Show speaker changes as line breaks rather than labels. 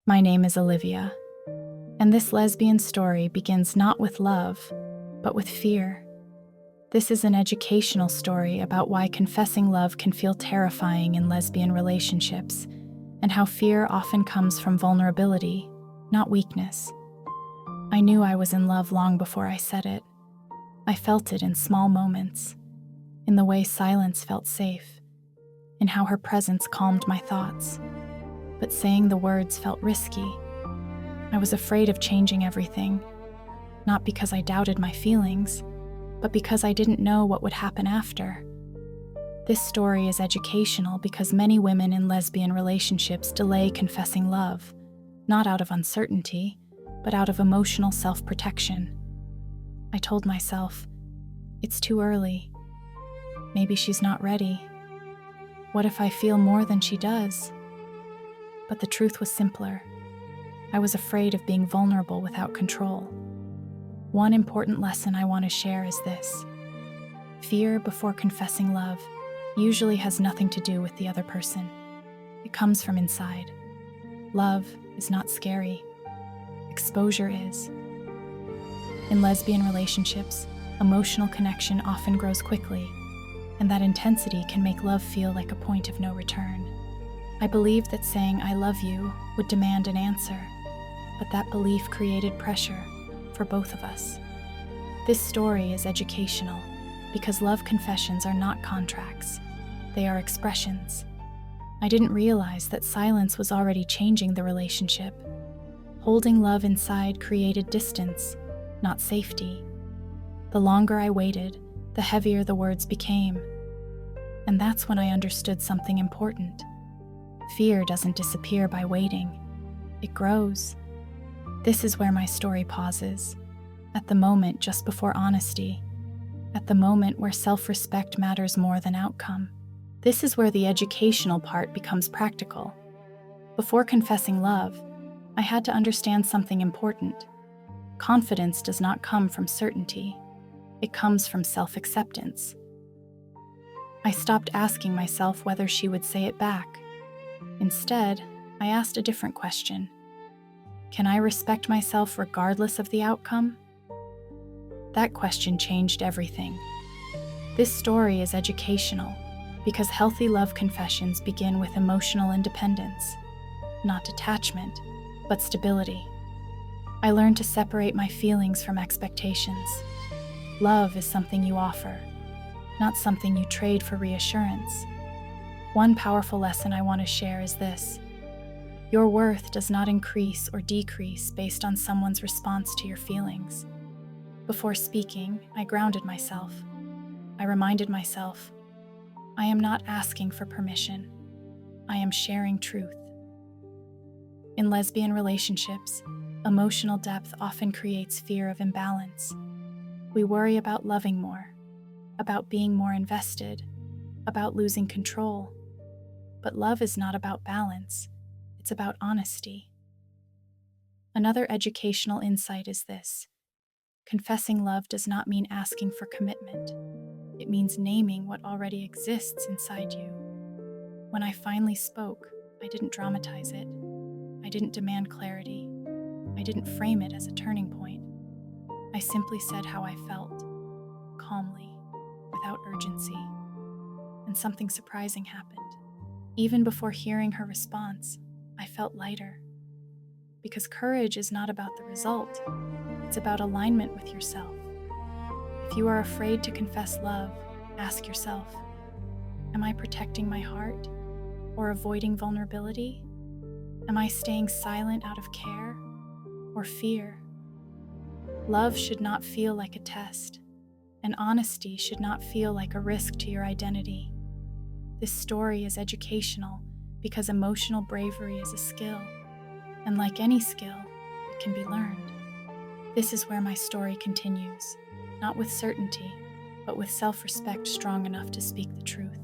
My name is Olivia, and this lesbian story begins not with love, but with fear. This is an educational story about why confessing love can feel terrifying in lesbian relationships, and how fear often comes from vulnerability, not weakness. I knew I was in love long before I said it. I felt it in small moments, in the way silence felt safe, in how her presence calmed my thoughts. But saying the words felt risky. I was afraid of changing everything, not because I doubted my feelings, but because I didn't know what would happen after. This story is educational because many women in lesbian relationships delay confessing love, not out of uncertainty, but out of emotional self-protection. I told myself, it's too early. Maybe she's not ready. What if I feel more than she does? But the truth was simpler. I was afraid of being vulnerable without control. One important lesson I want to share is this. Fear before confessing love usually has nothing to do with the other person. It comes from inside. Love is not scary. Exposure is. In lesbian relationships, emotional connection often grows quickly, and that intensity can make love feel like a point of no return. I believed that saying I love you would demand an answer, but that belief created pressure for both of us. This story is educational because love confessions are not contracts. They are expressions. I didn't realize that silence was already changing the relationship. Holding love inside created distance, not safety. The longer I waited, the heavier the words became. And that's when I understood something important. Fear doesn't disappear by waiting. It grows. This is where my story pauses, at the moment just before honesty, at the moment where self-respect matters more than outcome. This is where the educational part becomes practical. Before confessing love, I had to understand something important. Confidence does not come from certainty. It comes from self-acceptance. I stopped asking myself whether she would say it back. Instead, I asked a different question. Can I respect myself regardless of the outcome? That question changed everything. This story is educational because healthy love confessions begin with emotional independence, not detachment, but stability. I learned to separate my feelings from expectations. Love is something you offer, not something you trade for reassurance. One powerful lesson I want to share is this. Your worth does not increase or decrease based on someone's response to your feelings. Before speaking, I grounded myself. I reminded myself, I am not asking for permission. I am sharing truth. In lesbian relationships, emotional depth often creates fear of imbalance. We worry about loving more, about being more invested, about losing control. But love is not about balance. It's about honesty. Another educational insight is this. Confessing love does not mean asking for commitment. It means naming what already exists inside you. When I finally spoke, I didn't dramatize it. I didn't demand clarity. I didn't frame it as a turning point. I simply said how I felt, calmly, without urgency. And something surprising happened. Even before hearing her response, I felt lighter. Because courage is not about the result, it's about alignment with yourself. If you are afraid to confess love, ask yourself, am I protecting my heart or avoiding vulnerability? Am I staying silent out of care or fear? Love should not feel like a test, and honesty should not feel like a risk to your identity. This story is educational because emotional bravery is a skill, and like any skill, it can be learned. This is where my story continues, not with certainty, but with self-respect strong enough to speak the truth.